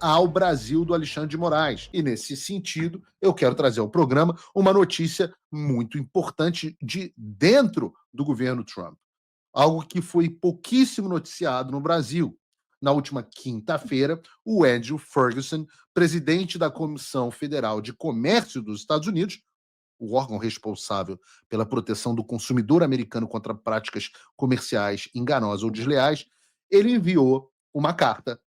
ao Brasil do Alexandre de Moraes. E, nesse sentido, eu quero trazer ao programa uma notícia muito importante de dentro do governo Trump. Algo que foi pouquíssimo noticiado no Brasil. Na última quinta-feira, o Andrew Ferguson, presidente da Comissão Federal de Comércio dos Estados Unidos, o órgão responsável pela proteção do consumidor americano contra práticas comerciais enganosas ou desleais, ele enviou uma carta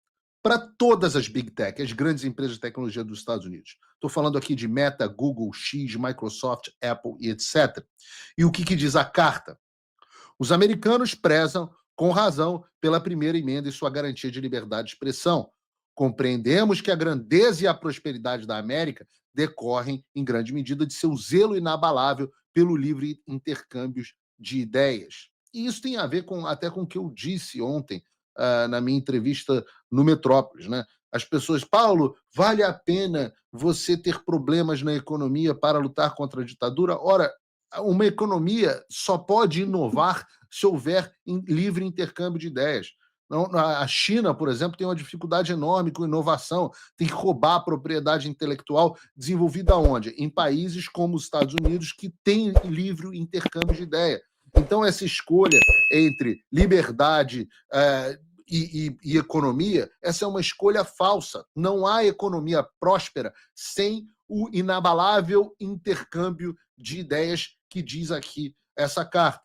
para todas as Big Tech, as grandes empresas de tecnologia dos Estados Unidos. Estou falando aqui de Meta, Google, X, Microsoft, Apple e etc. E o que diz a carta? Os americanos prezam, com razão, pela primeira emenda e sua garantia de liberdade de expressão. Compreendemos que a grandeza e a prosperidade da América decorrem, em grande medida, de seu zelo inabalável pelo livre intercâmbio de ideias. E isso tem a ver até com o que eu disse ontem, na minha entrevista no Metrópolis, né? As pessoas, Paulo, vale a pena você ter problemas na economia para lutar contra a ditadura? Ora, uma economia só pode inovar se houver livre intercâmbio de ideias. A China, por exemplo, tem uma dificuldade enorme com inovação, tem que roubar a propriedade intelectual desenvolvida onde? Em países como os Estados Unidos, que têm livre intercâmbio de ideia. Então, essa escolha entre liberdade e economia, essa é uma escolha falsa. Não há economia próspera sem o inabalável intercâmbio de ideias que diz aqui essa carta,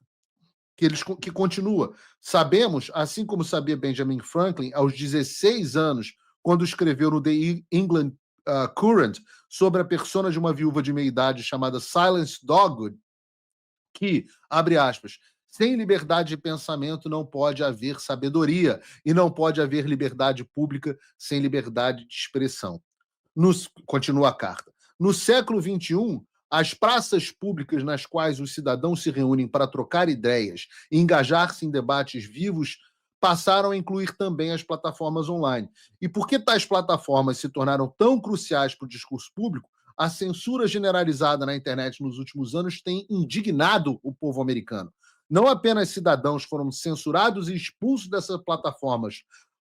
que continua. Sabemos, assim como sabia Benjamin Franklin, aos 16 anos, quando escreveu no The England Current sobre a persona de uma viúva de meia-idade chamada Silence Dogwood, que, abre aspas, sem liberdade de pensamento não pode haver sabedoria e não pode haver liberdade pública sem liberdade de expressão. Continua a carta. No século XXI, as praças públicas nas quais os cidadãos se reúnem para trocar ideias e engajar-se em debates vivos passaram a incluir também as plataformas online. E porque tais plataformas se tornaram tão cruciais para o discurso público, a censura generalizada na internet nos últimos anos tem indignado o povo americano. Não apenas cidadãos foram censurados e expulsos dessas plataformas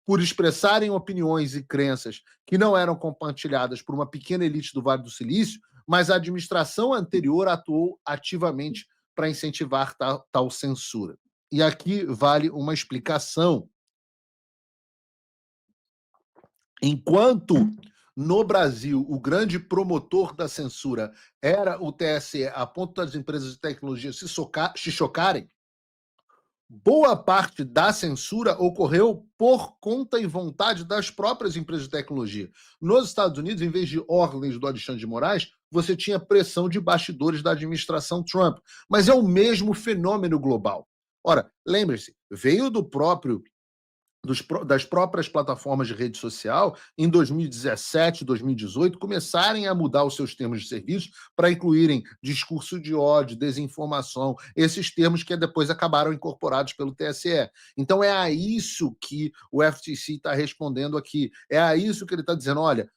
por expressarem opiniões e crenças que não eram compartilhadas por uma pequena elite do Vale do Silício, mas a administração anterior atuou ativamente para incentivar tal censura. E aqui vale uma explicação. Enquanto no Brasil o grande promotor da censura era o TSE, a ponto das empresas de tecnologia se chocarem, boa parte da censura ocorreu por conta e vontade das próprias empresas de tecnologia. Nos Estados Unidos, em vez de ordens do Alexandre de Moraes, você tinha pressão de bastidores da administração Trump. Mas é o mesmo fenômeno global. Ora, lembre-se, veio das próprias plataformas de rede social, em 2017, 2018, começarem a mudar os seus termos de serviço para incluírem discurso de ódio, desinformação, esses termos que depois acabaram incorporados pelo TSE. Então é a isso que o FTC está respondendo aqui. É a isso que ele está dizendo, olha,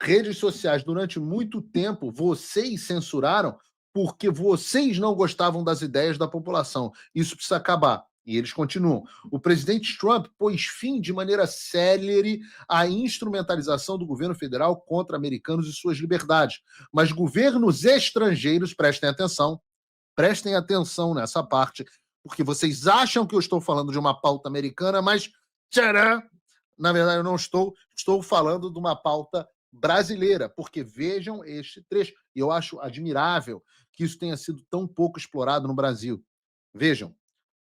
redes sociais, durante muito tempo, vocês censuraram porque vocês não gostavam das ideias da população. Isso precisa acabar. E eles continuam. O presidente Trump pôs fim de maneira célere à instrumentalização do governo federal contra americanos e suas liberdades. Mas governos estrangeiros, prestem atenção nessa parte, porque vocês acham que eu estou falando de uma pauta americana, mas tcharam, na verdade eu não estou falando de uma pauta brasileira, porque vejam este trecho. E eu acho admirável que isso tenha sido tão pouco explorado no Brasil. Vejam,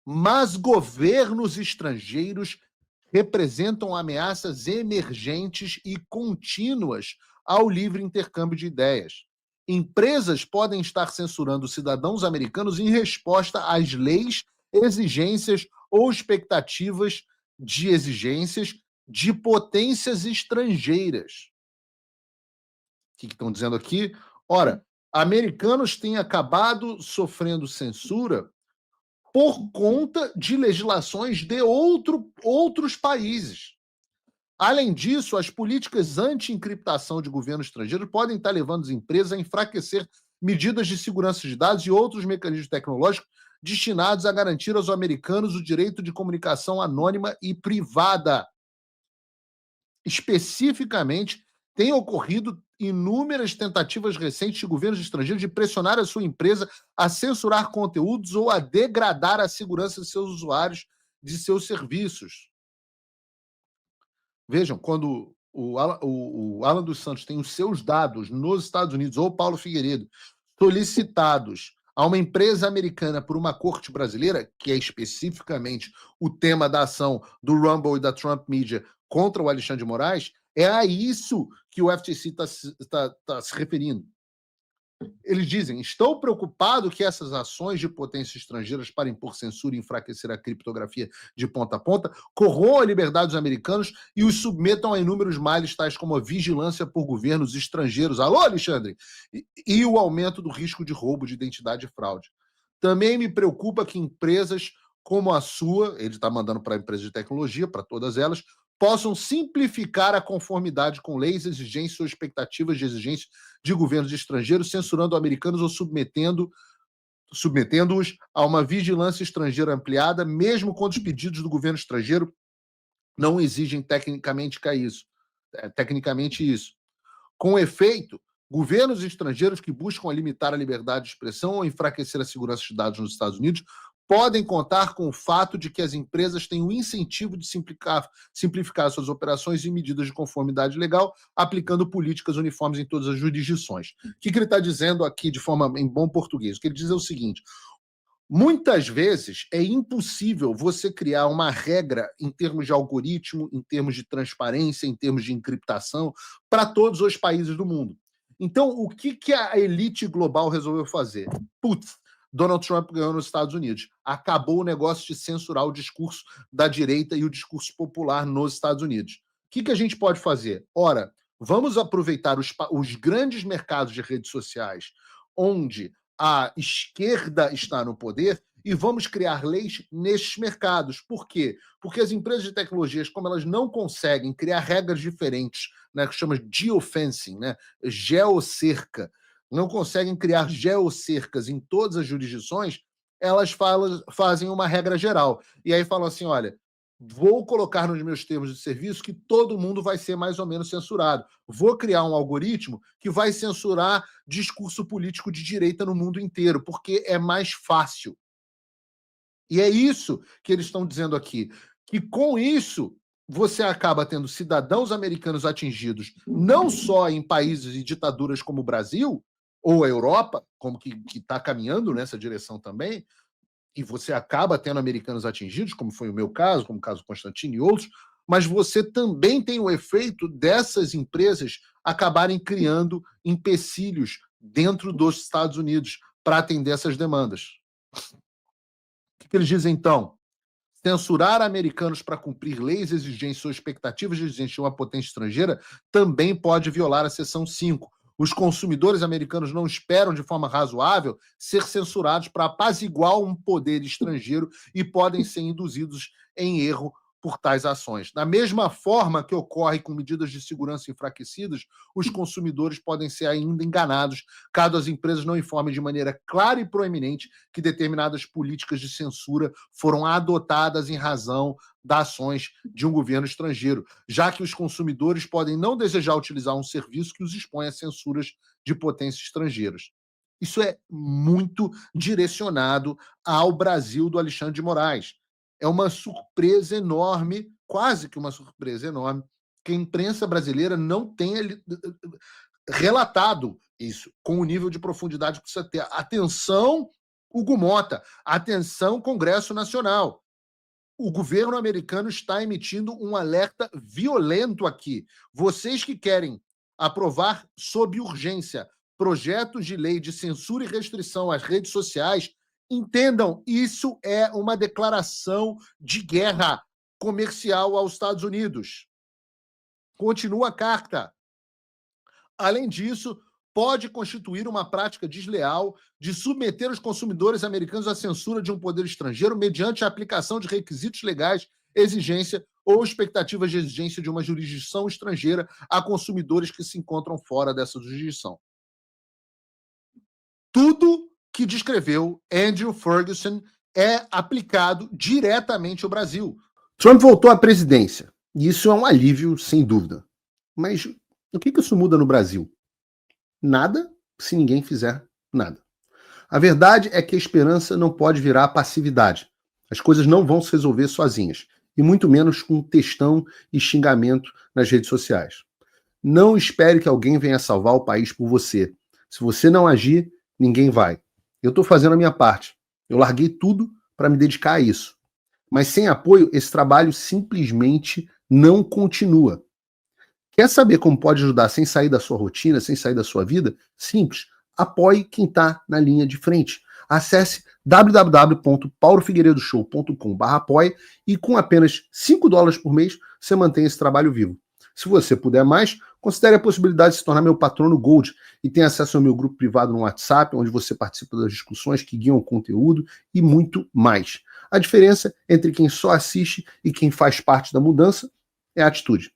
mas governos estrangeiros representam ameaças emergentes e contínuas ao livre intercâmbio de ideias. Empresas podem estar censurando cidadãos americanos em resposta às leis, exigências ou expectativas de exigências de potências estrangeiras. O que estão dizendo aqui? Ora, americanos têm acabado sofrendo censura por conta de legislações de outros países. Além disso, as políticas anti-encriptação de governo estrangeiro podem estar levando as empresas a enfraquecer medidas de segurança de dados e outros mecanismos tecnológicos destinados a garantir aos americanos o direito de comunicação anônima e privada. Especificamente, têm ocorrido inúmeras tentativas recentes de governos estrangeiros de pressionar a sua empresa a censurar conteúdos ou a degradar a segurança de seus usuários de seus serviços. Vejam, quando o Alan dos Santos tem os seus dados nos Estados Unidos, ou Paulo Figueiredo, solicitados a uma empresa americana por uma corte brasileira, que é especificamente o tema da ação do Rumble e da Trump Media contra o Alexandre de Moraes, é a isso que o FTC está se referindo. Eles dizem: estou preocupado que essas ações de potências estrangeiras para impor censura e enfraquecer a criptografia de ponta a ponta corroam a liberdade dos americanos e os submetam a inúmeros males, tais como a vigilância por governos estrangeiros. Alô, Alexandre? E o aumento do risco de roubo de identidade e fraude. Também me preocupa que empresas como a sua, ele está mandando para empresas de tecnologia, para todas elas, possam simplificar a conformidade com leis, exigências ou expectativas de exigência de governos estrangeiros, censurando americanos ou submetendo-os a uma vigilância estrangeira ampliada, mesmo quando os pedidos do governo estrangeiro não exigem tecnicamente isso. Com efeito, governos estrangeiros que buscam limitar a liberdade de expressão ou enfraquecer a segurança de dados nos Estados Unidos podem contar com o fato de que as empresas têm o incentivo de simplificar suas operações e medidas de conformidade legal, aplicando políticas uniformes em todas as jurisdições. O que ele está dizendo aqui de forma em bom português? O que ele diz é o seguinte: muitas vezes é impossível você criar uma regra em termos de algoritmo, em termos de transparência, em termos de encriptação, para todos os países do mundo. Então, o que a elite global resolveu fazer? Putz, Donald Trump ganhou nos Estados Unidos. Acabou o negócio de censurar o discurso da direita e o discurso popular nos Estados Unidos. O que a gente pode fazer? Ora, vamos aproveitar os grandes mercados de redes sociais, onde a esquerda está no poder, e vamos criar leis nesses mercados. Por quê? Porque as empresas de tecnologias, como elas não conseguem criar regras diferentes, né, que chama de geofencing, né, geocerca, não conseguem criar geocercas em todas as jurisdições, elas fazem uma regra geral. E aí falam assim: olha, vou colocar nos meus termos de serviço que todo mundo vai ser mais ou menos censurado. Vou criar um algoritmo que vai censurar discurso político de direita no mundo inteiro, porque é mais fácil. E é isso que eles estão dizendo aqui, que com isso você acaba tendo cidadãos americanos atingidos não só em países e ditaduras como o Brasil, ou a Europa, como que está caminhando nessa direção também, e você acaba tendo americanos atingidos, como foi o meu caso, como o caso Constantino e outros, mas você também tem o efeito dessas empresas acabarem criando empecilhos dentro dos Estados Unidos para atender essas demandas. O que eles dizem, então? Censurar americanos para cumprir leis, exigências ou expectativas de exigência de uma potência estrangeira também pode violar a seção 5. Os consumidores americanos não esperam, de forma razoável, ser censurados para apaziguar um poder estrangeiro e podem ser induzidos em erro por tais ações. Da mesma forma que ocorre com medidas de segurança enfraquecidas, os consumidores podem ser ainda enganados caso as empresas não informem de maneira clara e proeminente que determinadas políticas de censura foram adotadas em razão das ações de um governo estrangeiro, já que os consumidores podem não desejar utilizar um serviço que os expõe a censuras de potências estrangeiras. Isso é muito direcionado ao Brasil do Alexandre de Moraes. É uma surpresa enorme, quase que uma surpresa enorme, que a imprensa brasileira não tenha relatado isso com o nível de profundidade que precisa ter. Atenção, Hugo Mota, atenção, Congresso Nacional. O governo americano está emitindo um alerta violento aqui. Vocês que querem aprovar sob urgência projetos de lei de censura e restrição às redes sociais, entendam, isso é uma declaração de guerra comercial aos Estados Unidos. Continua a carta. Além disso, pode constituir uma prática desleal de submeter os consumidores americanos à censura de um poder estrangeiro mediante a aplicação de requisitos legais, exigência ou expectativas de exigência de uma jurisdição estrangeira a consumidores que se encontram fora dessa jurisdição. Tudo que descreveu Andrew Ferguson é aplicado diretamente ao Brasil. Trump voltou à presidência. E isso é um alívio, sem dúvida. Mas o que isso muda no Brasil? Nada, se ninguém fizer nada. A verdade é que a esperança não pode virar passividade. As coisas não vão se resolver sozinhas, e muito menos com textão e xingamento nas redes sociais. Não espere que alguém venha salvar o país por você. Se você não agir, ninguém vai. Eu estou fazendo a minha parte. Eu larguei tudo para me dedicar a isso. Mas sem apoio, esse trabalho simplesmente não continua. Quer saber como pode ajudar sem sair da sua rotina, sem sair da sua vida? Simples. Apoie quem está na linha de frente. Acesse www.paulofigueiredoshow.com/apoie e com apenas $5 por mês você mantém esse trabalho vivo. Se você puder mais, considere a possibilidade de se tornar meu patrono Gold e tenha acesso ao meu grupo privado no WhatsApp, onde você participa das discussões que guiam o conteúdo e muito mais. A diferença entre quem só assiste e quem faz parte da mudança é a atitude.